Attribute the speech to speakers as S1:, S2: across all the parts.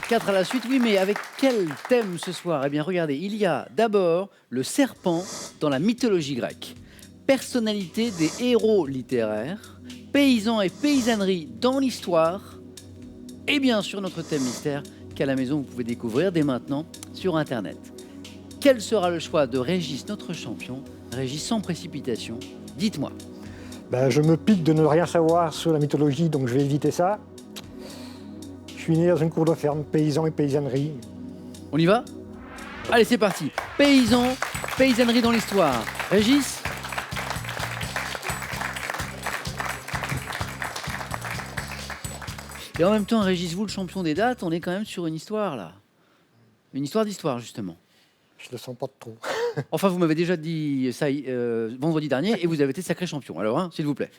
S1: 4 à la suite, oui, mais avec quel thème ce soir? Eh bien, regardez, il y a d'abord le serpent dans la mythologie grecque, personnalité des héros littéraires, paysans et paysannerie dans l'histoire, et bien sûr notre thème mystère qu'à la maison vous pouvez découvrir dès maintenant sur Internet. Quel sera le choix de Régis, notre champion? Régis, sans précipitation, dites-moi.
S2: Ben, je me pique de ne rien savoir sur la mythologie, donc je vais éviter ça. Je suis né dans une cour de ferme, paysan et paysannerie.
S1: On y va? Allez, c'est parti. Paysans, paysannerie dans l'histoire. Régis? Et en même temps, Régis, vous, le champion des dates, on est quand même sur une histoire, là. Une histoire d'histoire, justement.
S2: Je le sens pas trop.
S1: Enfin, vous m'avez déjà dit ça vendredi dernier et vous avez été sacré champion. Alors, hein, s'il vous plaît.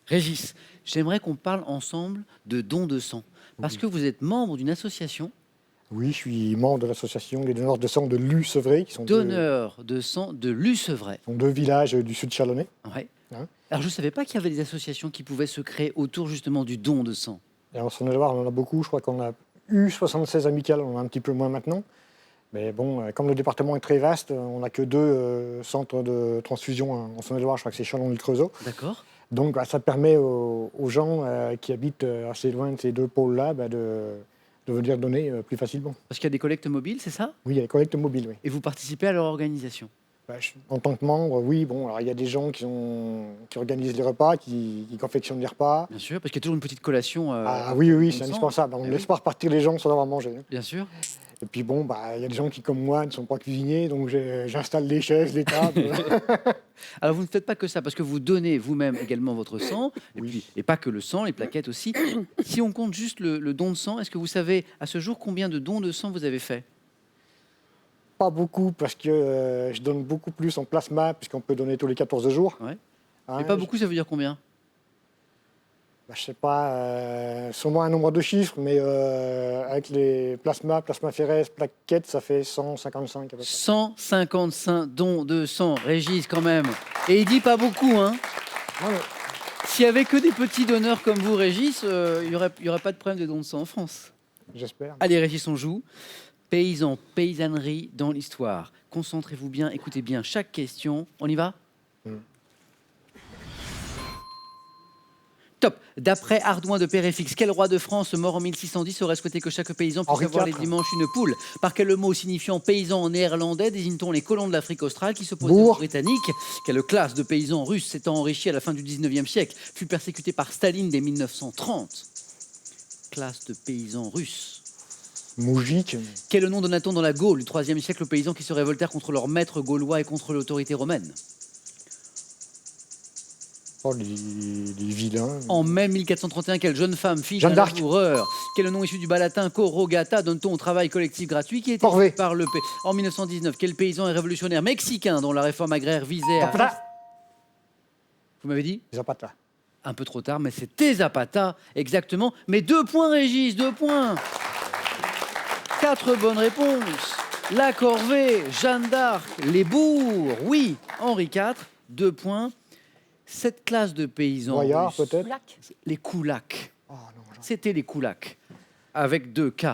S1: Régis, j'aimerais qu'on parle ensemble de dons de sang. Parce que vous êtes membre d'une association.
S2: Oui, je suis membre de l'association des donneurs de sang de Lucevray, qui sont
S1: Donneurs de sang de Lucevray.
S2: deux villages du sud chalonnais.
S1: Ouais.
S2: Hein?
S1: Alors, je ne savais pas qu'il y avait des associations qui pouvaient se créer autour justement du don de sang.
S2: Et en Saône-et-Loire, on en a beaucoup. Je crois qu'on a eu 76 amicales, on en a un petit peu moins maintenant. Mais bon, comme le département est très vaste, on n'a que deux centres de transfusion en Saône-et-Loire. Je crois que c'est Chalon et le Creusot.
S1: D'accord.
S2: Donc bah, ça permet aux gens qui habitent assez loin de ces deux pôles-là de venir donner plus facilement.
S1: Parce qu'il y a des collectes mobiles, c'est ça?
S2: Oui, il y a les collectes mobiles, oui.
S1: Et vous participez à leur organisation?
S2: Bah, en tant que membre, oui, bon, alors il y a des gens qui organisent les repas, qui confectionnent les repas.
S1: Bien sûr, parce qu'il y a toujours une petite collation.
S2: Ah oui, oui, c'est
S1: sang.
S2: indispensable. On
S1: Eh
S2: ne
S1: oui.
S2: laisse pas repartir les gens sans avoir mangé.
S1: Bien sûr.
S2: Et puis bon, bah, il y a des gens qui, comme moi, ne sont pas cuisiniers, donc j'installe les chaises, les tables.
S1: Alors vous ne faites pas que ça, parce que vous donnez vous-même également votre sang, et pas que le sang, les plaquettes aussi. Si on compte juste le don de sang, est-ce que vous savez à ce jour combien de dons de sang vous avez fait?
S2: Pas beaucoup, parce que je donne beaucoup plus en plasma, puisqu'on peut donner tous les 14 jours.
S1: Ouais.
S2: Hein,
S1: Mais pas beaucoup, ça veut dire combien?
S2: Bah, je sais pas, sûrement un nombre de chiffres, mais avec les plasmaphéreses, plaquettes, ça fait 155 à peu près.
S1: 155 dons de sang, Régis quand même. Et il dit pas beaucoup, hein?
S2: Non, mais
S1: S'il y avait que des petits donneurs comme vous, Régis, il y aurait pas de problème de dons de sang en France.
S2: j'espère.
S1: Allez, Régis, on joue. Paysans, paysannerie dans l'histoire. Concentrez-vous bien, écoutez bien chaque question. On y va? Top. D'après Ardouin de Péréfixe, quel roi de France mort en 1610 aurait souhaité que chaque paysan puisse
S2: Henri
S1: avoir les
S2: IV.
S1: dimanches une poule? Par quel mot signifiant paysan en néerlandais désigne-t-on les colons de l'Afrique australe qui s'opposaient aux
S2: Bourg.
S1: Britanniques? Quelle classe de paysans russes s'étant enrichie à la fin du 19e siècle fut persécutée par Staline dès 1930? Classe de paysans russes.
S2: Moujik,
S1: Quel nom donna-t-on dans la Gaule du IIIe siècle aux paysans qui se révoltèrent contre leurs maîtres gaulois et contre l'autorité romaine?
S2: oh, les vilains.
S1: En mai 1431, quelle jeune femme, fille
S2: Jeanne
S1: d'un
S2: d'Arc.
S1: laboureur, quel nom issu du bas latin corrogata donne-t-on au travail collectif gratuit qui était
S2: Corvée.
S1: fait par le P. En 1919, quel paysan et révolutionnaire mexicain dont la réforme agraire visait à...
S2: Zapata.
S1: Vous m'avez dit?
S2: Zapata.
S1: Un peu trop tard, mais c'était Zapata, exactement. Mais 2 points, Régis, 2 points. 4 bonnes réponses. La Corvée, Jeanne d'Arc, les bourgs, oui, Henri IV, 2 points. Cette classe de paysans
S2: Boyard,
S1: russes,
S2: peut-être.
S1: les koulaks.
S2: Oh, non,
S1: C'était les koulaks, avec 2 K.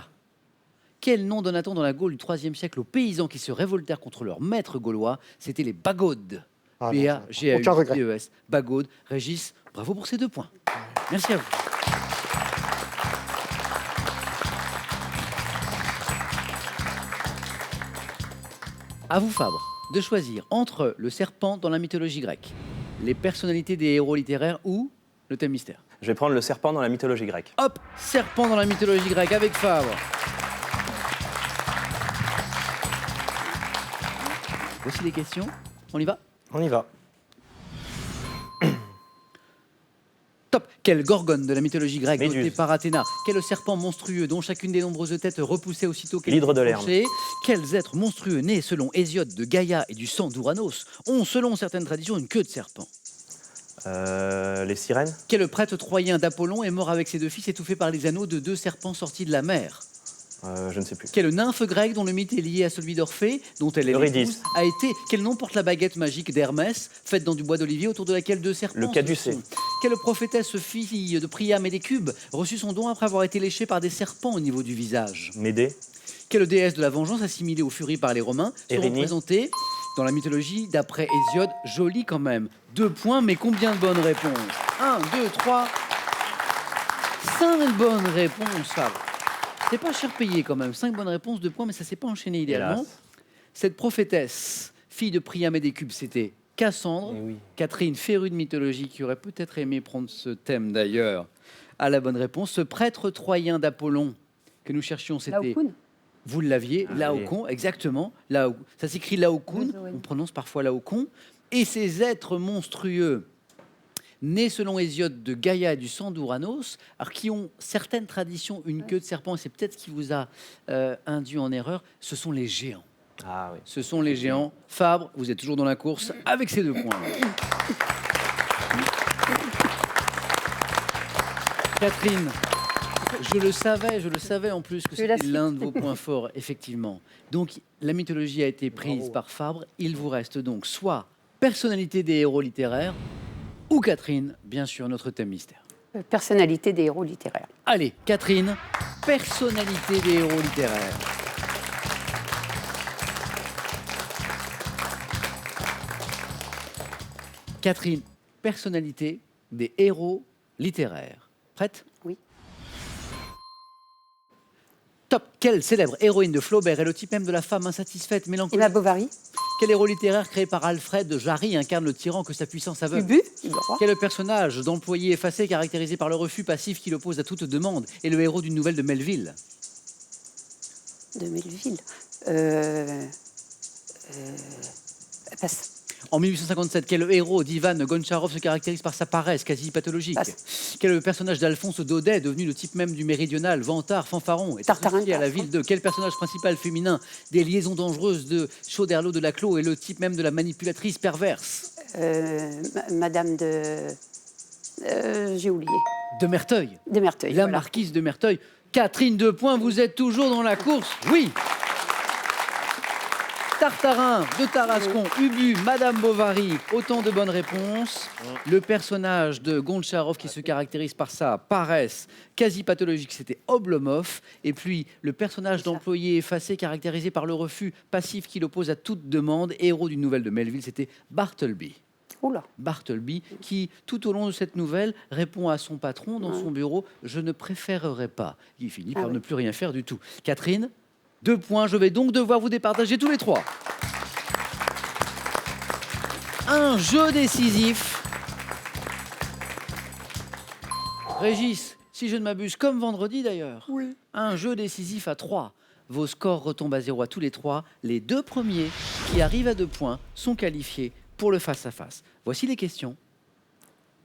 S1: Quel nom donna-t-on dans la Gaule du IIIe siècle aux paysans qui se révoltèrent contre leurs maîtres gaulois? C'était les bagaudes.
S2: Ah, non, aucun regret.
S1: B-A-G-A-U-D-E-S. Bagaudes. Régis, bravo pour ces 2 points. Merci à vous. À vous, Fabre, de choisir entre le serpent dans la mythologie grecque, les personnalités des héros littéraires ou le thème mystère.
S3: Je vais prendre le serpent dans la mythologie grecque.
S1: Hop, serpent dans la mythologie grecque avec Fabre. Voici les questions. On y va?
S3: On y va.
S1: Top. Quelle gorgone de la mythologie grecque
S3: Méduse.
S1: dotée par Athéna? Quel serpent monstrueux dont chacune des nombreuses têtes repoussait aussitôt qu'elle
S3: L'hydre
S1: était
S3: de Lerne.
S1: approchée? Quels êtres monstrueux nés selon Hésiode de Gaïa et du sang d'Ouranos ont, selon certaines traditions, une queue de serpent?
S3: Les sirènes.
S1: Quel prêtre troyen d'Apollon est mort avec ses 2 fils étouffés par les anneaux de 2 serpents sortis de la mer?
S3: Je ne sais plus.
S1: Quelle nymphe grecque dont le mythe est lié à celui d'Orphée, dont elle est
S3: Eurydice.
S1: l'épouse, a été... Quel nom porte la baguette magique d'Hermès, faite dans du bois d'olivier, autour de laquelle deux serpents
S3: Le
S1: se
S3: caducée.
S1: sont? Quelle prophétesse, fille de Priam et des Cubes, reçut son don après avoir été léchée par des serpents au niveau du visage?
S3: Médée.
S1: Quelle déesse de la vengeance, assimilée aux furies par les Romains, sont
S3: Érénie.
S1: représentées dans la mythologie d'après Hésiode? Joli quand même. 2 points, mais combien de bonnes réponses? 1, 2, 3, 5 bonnes réponses, Fabre. C'est pas cher payé quand même. 5 bonnes réponses, 2 points, mais ça s'est pas enchaîné idéalement.
S3: Hélas.
S1: Cette prophétesse, fille de Priam et des Cubes, c'était Cassandre.
S3: Eh oui.
S1: Catherine, férue de mythologie, qui aurait peut-être aimé prendre ce thème d'ailleurs, à la bonne réponse. Ce prêtre troyen d'Apollon que nous cherchions, c'était...
S4: Laocoon.
S1: Vous l'aviez,
S3: Ah,
S1: Laocoon, exactement. Ça s'écrit Laocoon,
S4: Oui.
S1: on prononce parfois Laocoon. Et ces êtres monstrueux, nés selon Hésiode de Gaïa et du sang d'Ouranos, alors qui ont certaines traditions, une queue de serpent, et c'est peut-être ce qui vous a induit en erreur, ce sont les géants.
S3: Ah oui.
S1: Ce sont les géants. Fabre, vous êtes toujours dans la course avec ces 2 points. Catherine, je le savais en plus que
S4: Je la
S1: c'était
S4: cite.
S1: l'un de vos points forts, effectivement. Donc, la mythologie a été prise
S2: Bravo.
S1: par Fabre. Il vous reste donc soit personnalité des héros littéraires, ou Catherine, bien sûr, notre thème mystère.
S4: Personnalité des héros littéraires.
S1: Allez, Catherine, personnalité des héros littéraires. Catherine, personnalité des héros littéraires. Prête?
S4: Oui.
S1: Top. Quelle célèbre héroïne de Flaubert est le type même de la femme insatisfaite, mélancolique?
S4: Emma Bovary.
S1: Quel héros littéraire créé par Alfred Jarry incarne le tyran que sa puissance aveugle?
S4: Ubu. Hugo Roy.
S1: Quel personnage d'employé effacé caractérisé par le refus passif qui l'oppose à toute demande est le héros d'une nouvelle de Melville?
S4: De Melville. Passe.
S1: En 1857, quel héros d'Ivan Goncharov se caractérise par sa paresse quasi pathologique?
S4: Passe.
S1: Quel personnage d'Alphonse Daudet, devenu le type même du méridional, vantard, fanfaron, est
S4: Tartarin,
S1: associé à la
S4: passe.
S1: ville de? Quel personnage principal féminin des liaisons dangereuses de Chauderlot de Laclos est le type même de la manipulatrice perverse?
S4: Madame de... j'ai oublié.
S1: De Merteuil.
S4: De Merteuil.
S1: La
S4: voilà.
S1: marquise de Merteuil. Catherine, 2 points, vous êtes toujours dans la course? Oui. Tartarin de Tarascon, Ubu, Madame Bovary, autant de bonnes réponses. Le personnage de Goncharov qui se caractérise par sa paresse quasi pathologique, c'était Oblomov. Et puis le personnage d'employé effacé caractérisé par le refus passif qui l'oppose à toute demande, héros d'une nouvelle de Melville, c'était Bartleby.
S4: Oula.
S1: Bartleby, qui, tout au long de cette nouvelle, répond à son patron dans son bureau « Je ne préférerais pas ». Il finit par
S4: ouais.
S1: ne plus rien faire du tout. Catherine, 2 points. Je vais donc devoir vous départager tous les 3. Un jeu décisif. Régis, si je ne m'abuse, comme vendredi d'ailleurs.
S2: Oui.
S1: Un jeu décisif à 3. Vos scores retombent à 0 à tous les 3. Les 2 premiers qui arrivent à 2 points sont qualifiés pour le face-à-face. Voici les questions.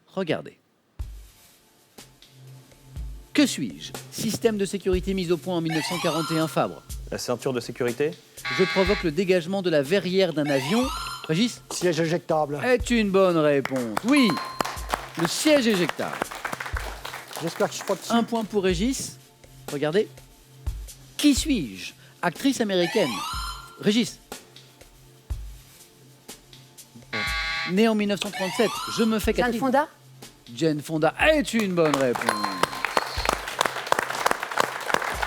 S1: Regardez. Que suis-je? Système de sécurité mis au point en 1941, Fabre.
S3: La ceinture de sécurité.
S1: Je provoque le dégagement de la verrière d'un avion. Régis?
S2: Siège éjectable.
S1: Est une bonne réponse. Oui, le siège éjectable.
S2: J'espère que je suis pas dessus.
S1: 1 point pour Régis. Regardez. Qui suis-je? Actrice américaine. Régis. Née en 1937, je me fais
S4: Jane
S1: Catherine.
S4: Fonda.
S1: Jane Fonda est une bonne réponse.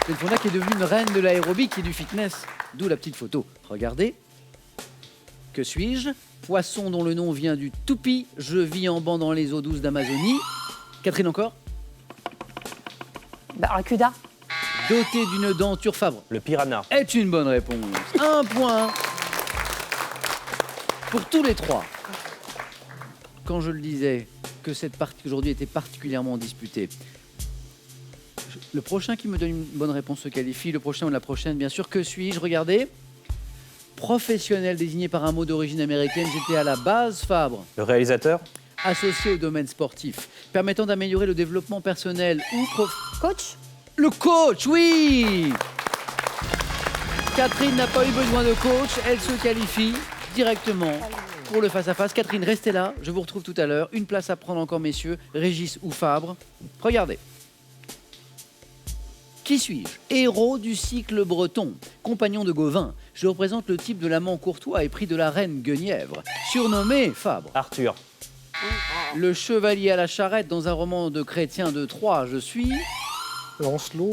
S1: Jane Fonda qui est devenue une reine de l'aérobic et du fitness, d'où la petite photo. Regardez. Que suis-je? Poisson dont le nom vient du toupie. Je vis en banc dans les eaux douces d'Amazonie. Catherine encore.
S4: Barracuda.
S1: Doté d'une denture Fabre.
S3: Le piranha.
S1: Est une bonne réponse. 1 point pour tous les 3. Quand je le disais que cette partie aujourd'hui était particulièrement disputée, le prochain qui me donne une bonne réponse se qualifie. Le prochain ou la prochaine, bien sûr. Que suis-je? Regardez. Professionnel désigné par un mot d'origine américaine. J'étais à la base Fabre.
S3: Le réalisateur.
S1: Associé au domaine sportif, permettant d'améliorer le développement personnel ou
S4: Coach.
S1: Le coach, oui. Catherine n'a pas eu besoin de coach, elle se qualifie directement pour le face-à-face. Catherine, restez là, je vous retrouve tout à l'heure. Une place à prendre encore, messieurs, Régis ou Fabre. Regardez. Qui suis-je? Héros du cycle breton, compagnon de Gauvin. Je représente le type de l'amant courtois épris de la reine Guenièvre, surnommé Fabre.
S3: Arthur.
S1: Le chevalier à la charrette dans un roman de Chrétien de Troyes, je suis...
S2: Lancelot.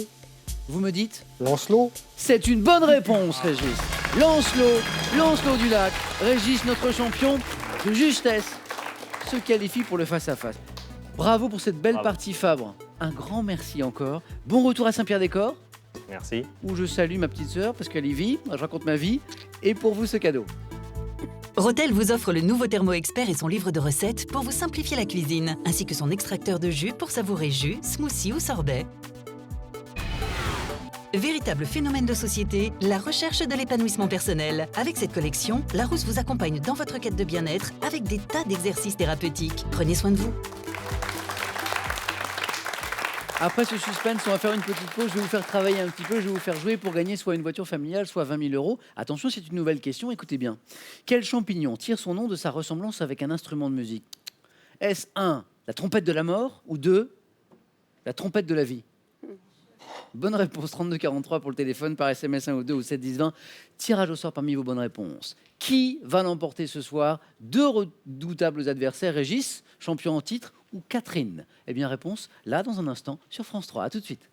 S1: Vous me dites?
S2: Lancelot.
S1: C'est une bonne réponse, Régis. Lancelot du Lac. Régis, notre champion de justesse, se qualifie pour le face-à-face. Bravo pour cette belle
S3: Bravo.
S1: partie, Fabre. Un grand merci encore. Bon retour à Saint-Pierre-des-Corps,
S3: Merci.
S1: où je salue ma petite sœur parce qu'elle y vit. Je raconte ma vie. Et pour vous, ce cadeau.
S5: Rotel vous offre le nouveau Thermo Expert et son livre de recettes pour vous simplifier la cuisine, ainsi que son extracteur de jus pour savourer jus, smoothie ou sorbet. Véritable phénomène de société, la recherche de l'épanouissement personnel. Avec cette collection, Larousse vous accompagne dans votre quête de bien-être avec des tas d'exercices thérapeutiques. Prenez soin de vous.
S1: Après ce suspense, on va faire une petite pause. Je vais vous faire travailler un petit peu. Je vais vous faire jouer pour gagner soit une voiture familiale, soit 20 000 euros. Attention, c'est une nouvelle question. Écoutez bien. Quel champignon tire son nom de sa ressemblance avec un instrument de musique? Est-ce 1, la trompette de la mort, ou 2, la trompette de la vie? Bonne réponse, 3243 pour le téléphone, par SMS 1 ou 2 ou 7 10 20. Tirage au sort parmi vos bonnes réponses. Qui va l'emporter ce soir? Deux redoutables adversaires, Régis, champion en titre, ou Catherine? Eh bien, réponse là dans un instant sur France 3. À tout de suite.